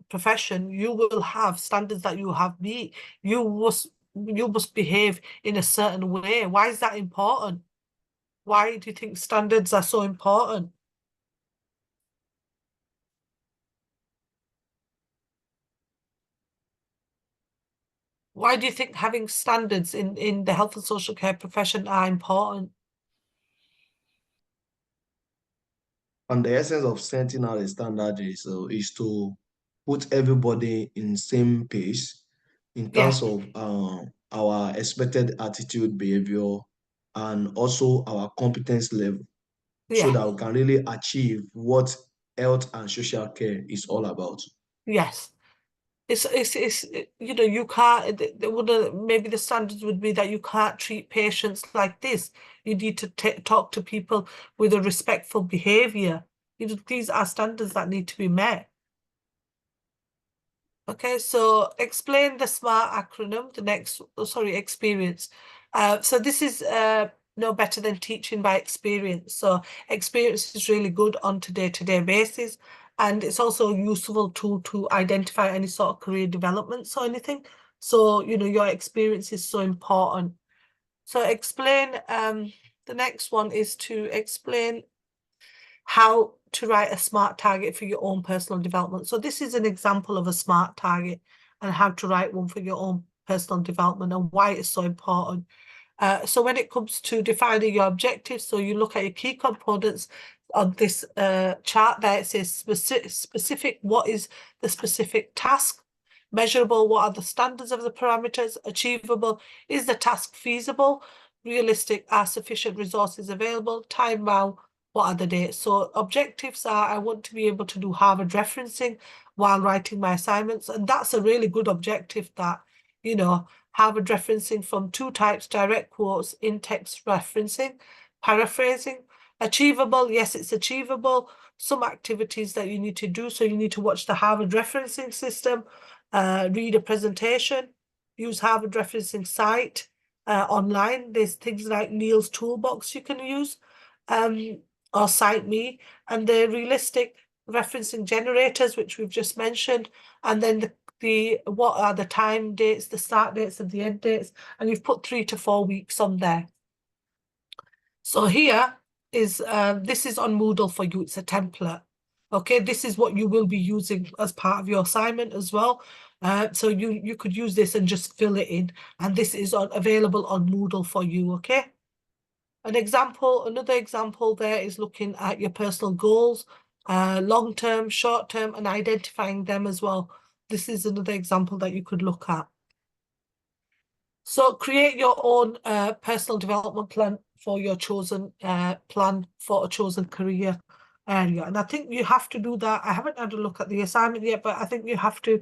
profession, you will have standards that you have meet. You must behave in a certain way. Why is that important? Why do you think standards are so important? Why do you think having standards in the health and social care profession are important? And the essence of setting out a standard is to put everybody in same pace in terms of our expected attitude, behavior, and also our competence level, so that we can really achieve what health and social care is all about. Yes. It's you know, you can't, maybe the standards would be that you can't treat patients like this. You need to talk to people with a respectful behavior. You know, these are standards that need to be met. Okay, so explain the SMART acronym, the next, sorry, experience. So this is no better than teaching by experience. So experience is really good on a day-to-day basis. And it's also a useful tool to identify any sort of career developments or anything. So, you know, your experience is so important. So explain, the next one is to explain how to write a SMART target for your own personal development. So this is an example of a SMART target and how to write one for your own personal development and why it's so important. So when it comes to defining your objectives, so you look at your key components on this chart there. It says specific, what is the specific task? Measurable, what are the standards of the parameters? Achievable, is the task feasible? Realistic, are sufficient resources available? Time bound, what are the dates? So objectives are, I want to be able to do Harvard referencing while writing my assignments. And that's a really good objective, that, you know, Harvard referencing from two types: direct quotes, in-text referencing, paraphrasing. Achievable, yes, it's achievable. Some activities that you need to do. So you need to watch the Harvard referencing system, read a presentation, use Harvard referencing site online. There's things like Neil's Toolbox you can use, or Cite Me, and the realistic referencing generators, which we've just mentioned, and then the what are the time dates, the start dates and the end dates, and you've put 3 to 4 weeks on there. So here is this is on Moodle for you. It's a template. Okay, this is what you will be using as part of your assignment as well. So you could use this and just fill it in, and this is available on Moodle for you. Okay. Another example there is looking at your personal goals, long-term, short-term, and identifying them as well. This is another example that you could look at. So create your own personal development plan for your chosen plan for a chosen career area. And I think you have to do that. I haven't had a look at the assignment yet, but I think you have to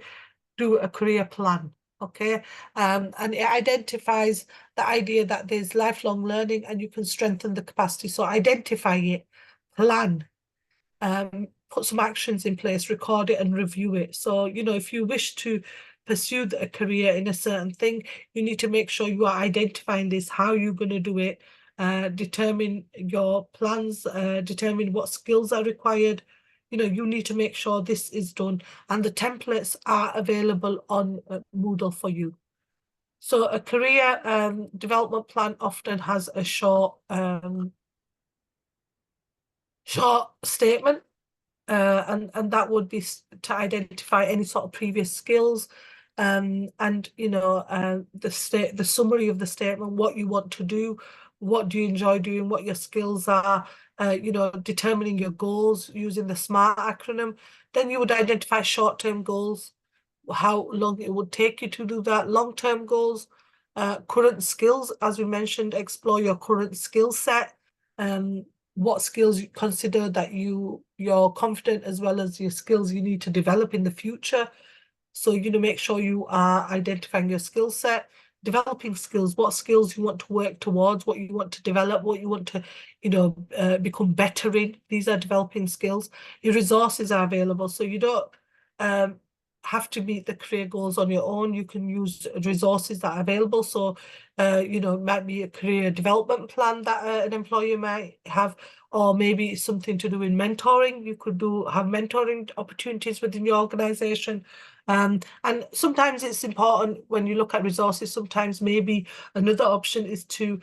do a career plan. Okay, and it identifies the idea that there's lifelong learning and you can strengthen the capacity. So identify it, plan, put some actions in place, record it and review it. So, you know, if you wish to pursue a career in a certain thing, you need to make sure you are identifying this, how you're going to do it, determine your plans, determine what skills are required. You know, you need to make sure this is done, and the templates are available on Moodle for you. So a career development plan often has a short statement, and that would be to identify any sort of previous skills, and you know, the summary of the statement, what you want to do, what do you enjoy doing, what your skills are, you know, determining your goals using the SMART acronym. Then you would identify short-term goals, how long it would take you to do that, long-term goals, current skills, as we mentioned, explore your current skill set, what skills you consider that you're confident, as well as your skills you need to develop in the future. So, make sure you are identifying your skill set, developing skills, what skills you want to work towards, what you want to develop, what you want to, become better in. These are developing skills. Your resources are available. So you don't have to meet the career goals on your own. You can use resources that are available. So, it might be a career development plan that an employer might have, or maybe it's something to do with mentoring. You could have mentoring opportunities within your organization. And sometimes it's important when you look at resources, sometimes maybe another option is to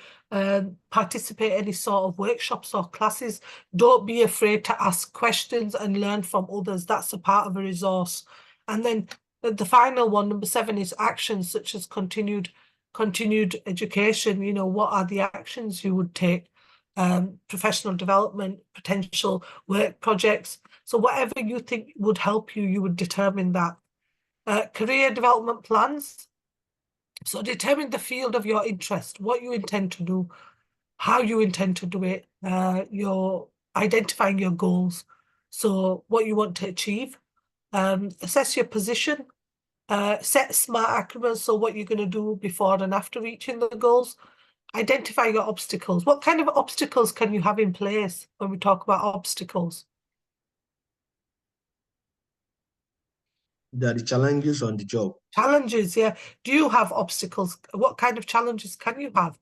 participate in any sort of workshops or classes. Don't be afraid to ask questions and learn from others. That's a part of a resource. And then the final one, number 7, is actions such as continued education. What are the actions you would take? Professional development, potential work projects. So whatever you think would help you, you would determine that. Career development plans. So determine the field of your interest, what you intend to do, how you intend to do it, you're identifying your goals. So what you want to achieve. Assess your position, set SMART acronyms, so what you're going to do before and after reaching the goals. Identify your obstacles. What kind of obstacles can you have in place when we talk about obstacles? There are the challenges on the job. Challenges, yeah. Do you have obstacles? What kind of challenges can you have?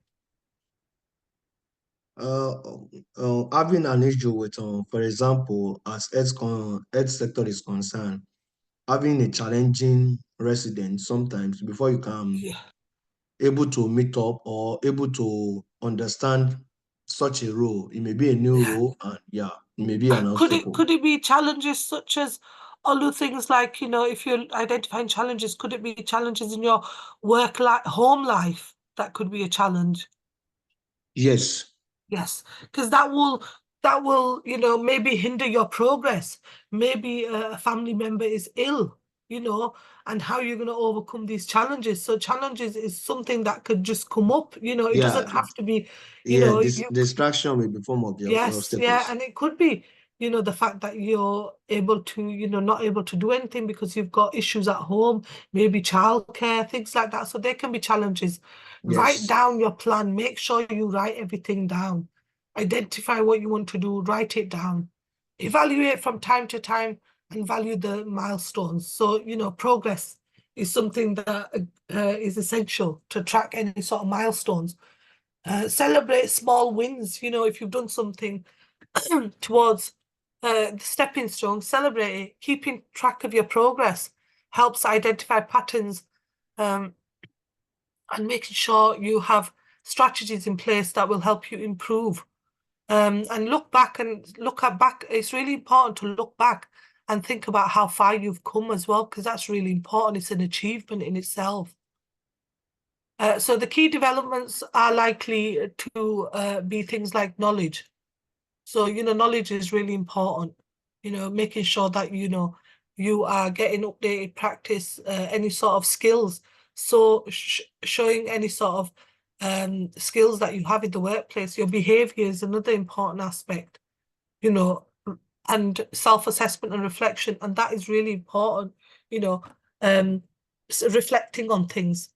Having an issue with, for example, as health sector is concerned, having a challenging resident sometimes before you can able to meet up or able to understand such a role. It may be a new role, and it may be an obstacle. Could it be challenges such as other things like, if you're identifying challenges, could it be challenges in your work life, home life? That could be a challenge. Yes. Yes, because that will, maybe hinder your progress. Maybe a family member is ill, and how you're going to overcome these challenges. So challenges is something that could just come up, it doesn't have to be, this distraction will be form of the yes, yeah, and it could be, the fact that you're able to, not able to do anything because you've got issues at home, maybe childcare, things like that. So there can be challenges. Yes. Write down your plan. Make sure you write everything down. Identify what you want to do. Write it down. Evaluate from time to time and value the milestones. So, progress is something that is essential to track any sort of milestones. Celebrate small wins. If you've done something towards the stepping stone, celebrate it. Keeping track of your progress helps identify patterns, and making sure you have strategies in place that will help you improve. And look back. It's really important to look back and think about how far you've come as well, because that's really important. It's an achievement in itself. So the key developments are likely to be things like knowledge. So, knowledge is really important, making sure that, you are getting updated practice, any sort of skills. So showing any sort of skills that you have in the workplace. Your behavior is another important aspect, and self-assessment and reflection. And that is really important, reflecting on things,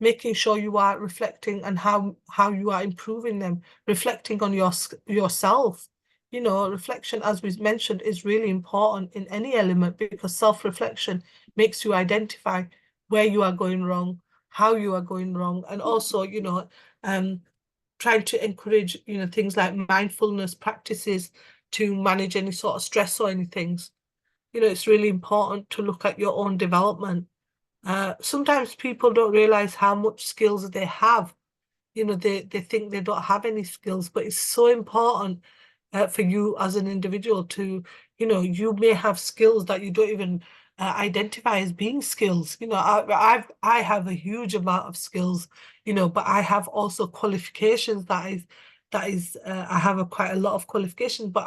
making sure you are reflecting and how you are improving them, reflecting on yourself. Reflection, as we mentioned, is really important in any element, because self-reflection makes you identify where you are going wrong, how you are going wrong, and also, trying to encourage, things like mindfulness practices to manage any sort of stress or anything. It's really important to look at your own development. Sometimes people don't realize how much skills they have. They think they don't have any skills, but it's so important for you as an individual to, you may have skills that you don't even identify as being skills. I have a huge amount of skills, but I have also qualifications. I have quite a lot of qualifications, but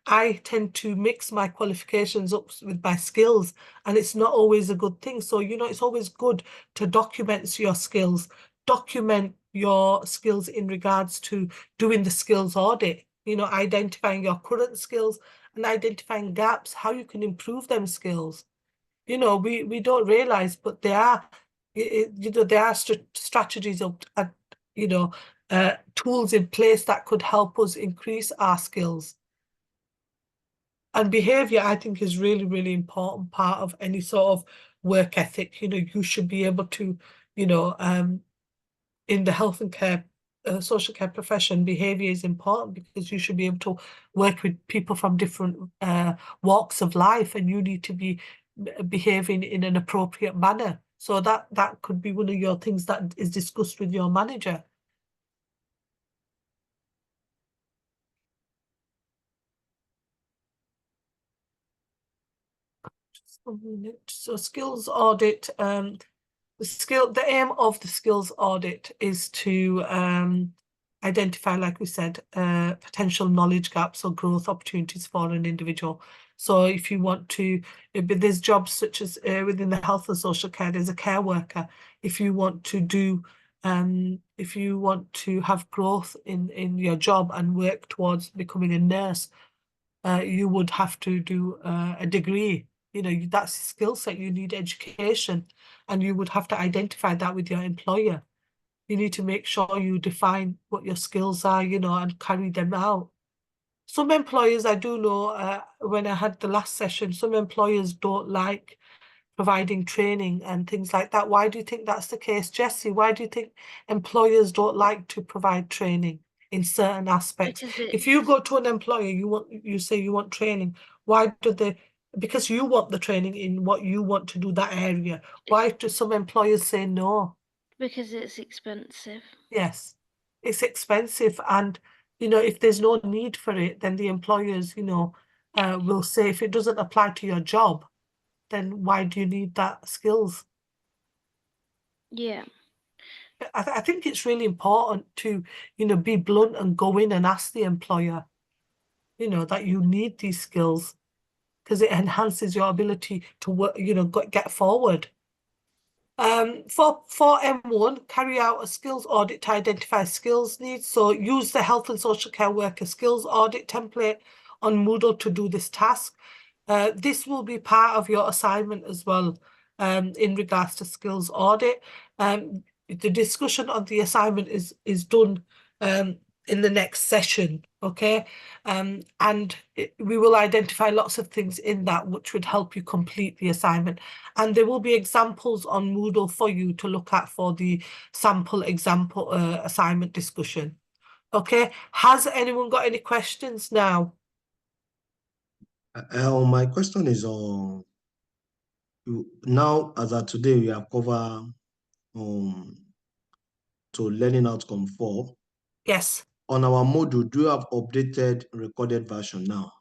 I tend to mix my qualifications up with my skills, and it's not always a good thing. So, it's always good to document your skills, document your skills in regards to doing the skills audit. you know, identifying your current skills and identifying gaps, how you can improve them skills. You know, we don't realize, but there are, you know, there are strategies of, you know, tools in place that could help us increase our skills. And behavior, I think, is really, really important part of any sort of work ethic. You know, you should be able to, you know, in the health and care, social care profession, behavior is important because you should be able to work with people from different walks of life, and you need to be behaving in an appropriate manner. So that could be one of your things that is discussed with your manager. Just a minute. So skills audit, the aim of the skills audit is to identify, like we said, potential knowledge gaps or growth opportunities for an individual. So if you want to, there's jobs such as within the health and social care, there's a care worker. If you want to do, if you want to have growth in your job and work towards becoming a nurse, you would have to do a degree. You know, that's a skill set, you need education, and you would have to identify that with your employer. You need to make sure you define what your skills are, you know, and carry them out. Some employers, I do know, when I had the last session, some employers don't like providing training and things like that. Why do you think that's the case, Jessie? Why do you think employers don't like to provide training in certain aspects? If you go to an employer, you say you want training, why do they? Because you want the training in what you want to do, that area. Why do some employers say no? Because it's expensive. Yes, it's expensive, and you know, if there's no need for it, then the employers, you know, will say if it doesn't apply to your job, then why do you need that skills? Yeah. I think it's really important to, you know, be blunt and go in and ask the employer, you know, that you need these skills, because it enhances your ability to work, you know, get forward. For M1, carry out a skills audit to identify skills needs. So use the health and social care worker skills audit template on Moodle to do this task. This will be part of your assignment as well, in regards to skills audit. The discussion on the assignment is done in the next session, okay? And we will identify lots of things in that which would help you complete the assignment. And there will be examples on Moodle for you to look at for the sample example assignment discussion. Okay, has anyone got any questions now? My question is now, as of today, we have covered to learning outcome 4. Yes. On our module, do you have updated recorded version now?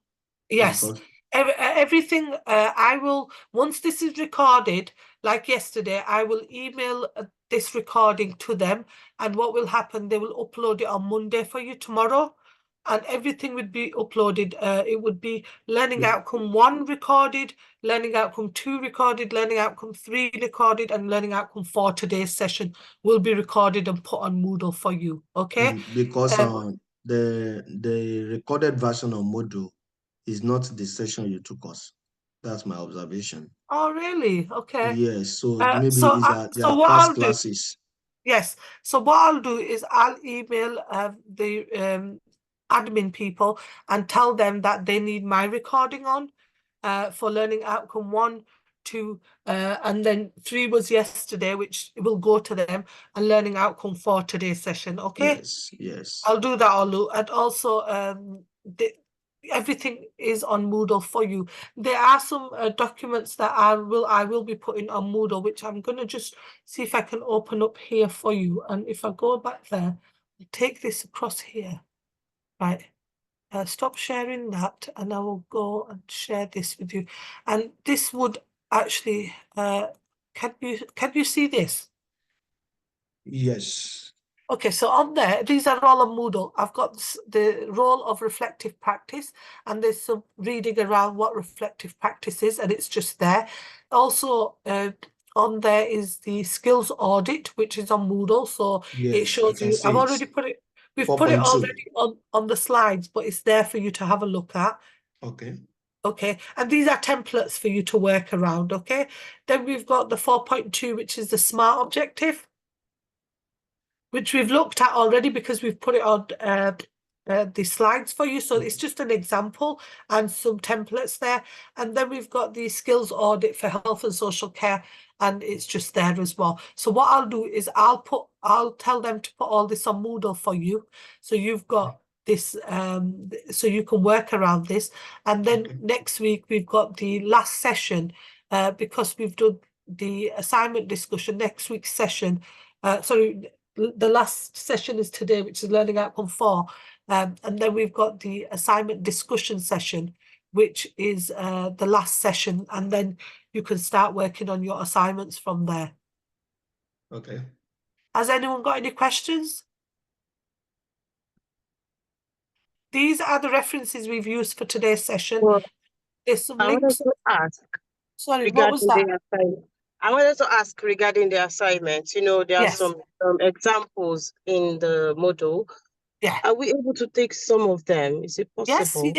Yes. Because everything, I will, once this is recorded, like yesterday, I will email this recording to them, and what will happen, they will upload it on Monday for you tomorrow, and everything would be uploaded. It would be learning outcome 1 recorded, learning outcome 2 recorded, learning outcome 3 recorded, and learning outcome 4 today's session will be recorded and put on Moodle for you, okay? Because the recorded version of Moodle is not the session you took us. That's my observation. Oh, really? Okay. Yes, so maybe So what past I'll classes. Yes. So what I'll do is I'll email the admin people and tell them that they need my recording on for learning outcome 1, 2, and then 3 was yesterday, which will go to them, and learning outcome 4 today's session. Okay. Yes, yes. I'll do that, Olu. And also everything is on Moodle for you. There are some documents that I will be putting on Moodle, which I'm gonna just see if I can open up here for you. And if I go back there, I'll take this across here. Right. Stop sharing that, and I will go and share this with you. And this would actually can you see this? Yes. Okay, so on there, these are all on Moodle. I've got the role of reflective practice, and there's some reading around what reflective practice is, and it's just there. Also, on there is the skills audit, which is on Moodle. So Yes, it shows you, I've already put it, We've put it 4.2. already on the slides, but it's there for you to have a look at. Okay. Okay, and these are templates for you to work around, okay? Then we've got the 4.2, which is the SMART objective, which we've looked at already because we've put it on the slides for you. So it's just an example and some templates there. And then we've got the skills audit for health and social care, and it's just there as well. So what I'll do is I'll tell them to put all this on Moodle for you. So you've got this, so you can work around this. And then next week we've got the last session, because we've done the assignment discussion. Next week's session, sorry, the last session is today, which is learning outcome 4. And then we've got the assignment discussion session, which is the last session, and then you can start working on your assignments from there. Okay. Has anyone got any questions? These are the references we've used for today's session. Well, There's some I wanted links. to ask Sorry, what was that? regarding the assignment. I wanted to ask regarding the assignments. You know, there are Yes. some examples in the model. Yeah. Are we able to take some of them? Is it possible?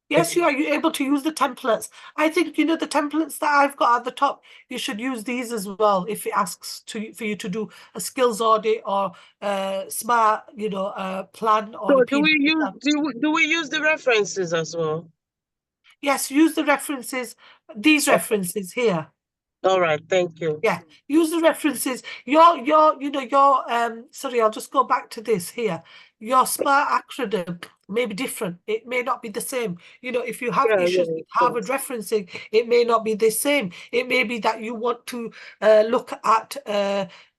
Yes, you are. You're able to use the templates. I think, you know, the templates that I've got at the top, you should use these as well if it asks for you to do a skills audit or SMART, you know, plan or So a do we PDP use plan. do we use the references as well? Yes, use the references, these references here. All right, thank you. Yeah, use the references. Sorry, I'll just go back to this here. Your SMART acronym may be different. It may not be the same. You know, if you have issues with Harvard referencing, it may not be the same. It may be that you want to look at,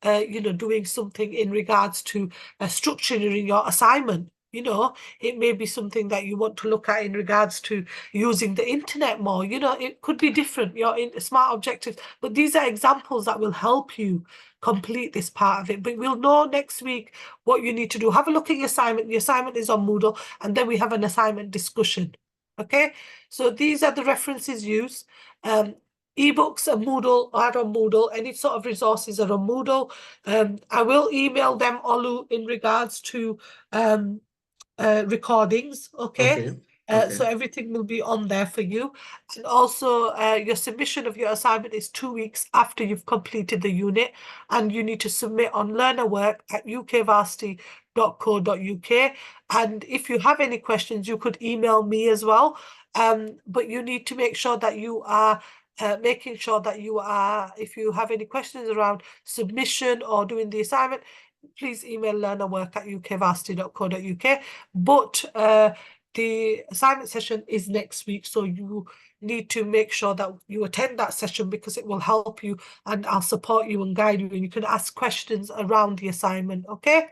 you know, doing something in regards to structuring your assignment. You know, it may be something that you want to look at in regards to using the internet more. You know, it could be different, your SMART objectives, but these are examples that will help you complete this part of it. But we'll know next week what you need to do. Have a look at your assignment. The assignment is on Moodle, and then we have an assignment discussion. Okay, so these are the references used. Ebooks and Moodle are on Moodle. Any sort of resources are on Moodle. I will email them, Olu, in regards to recordings, okay? So everything will be on there for you. And also your submission of your assignment is 2 weeks after you've completed the unit, and you need to submit on learnerwork@ukvarsity.co.uk. And if you have any questions, you could email me as well. But you need to make sure that you are making sure that you are, if you have any questions around submission or doing the assignment, please email learnerwork@ukvarsity.co.uk. But the assignment session is next week, so you need to make sure that you attend that session because it will help you, and I'll support you and guide you, and you can ask questions around the assignment. Okay.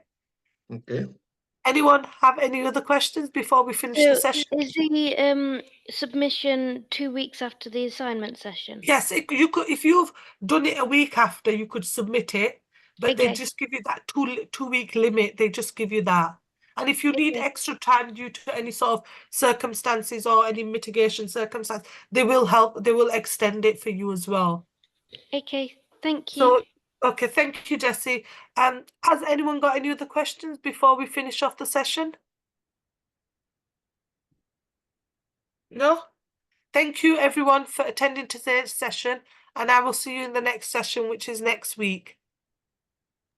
Anyone have any other questions before we finish the session? Is the submission 2 weeks after the assignment session? Yes, you could, if you've done it a week after, you could submit it, but they just give you that two week limit. They just give you that. And if you need extra time due to any sort of circumstances or any mitigation circumstance, they will help. They will extend it for you as well. Okay, thank you. So, okay, thank you, Jessie. Has anyone got any other questions before we finish off the session? No? Thank you, everyone, for attending today's session, and I will see you in the next session, which is next week.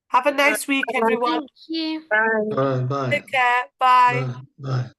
Have a nice week, everyone. Thank you. Bye. Bye. Take care. Bye. Bye.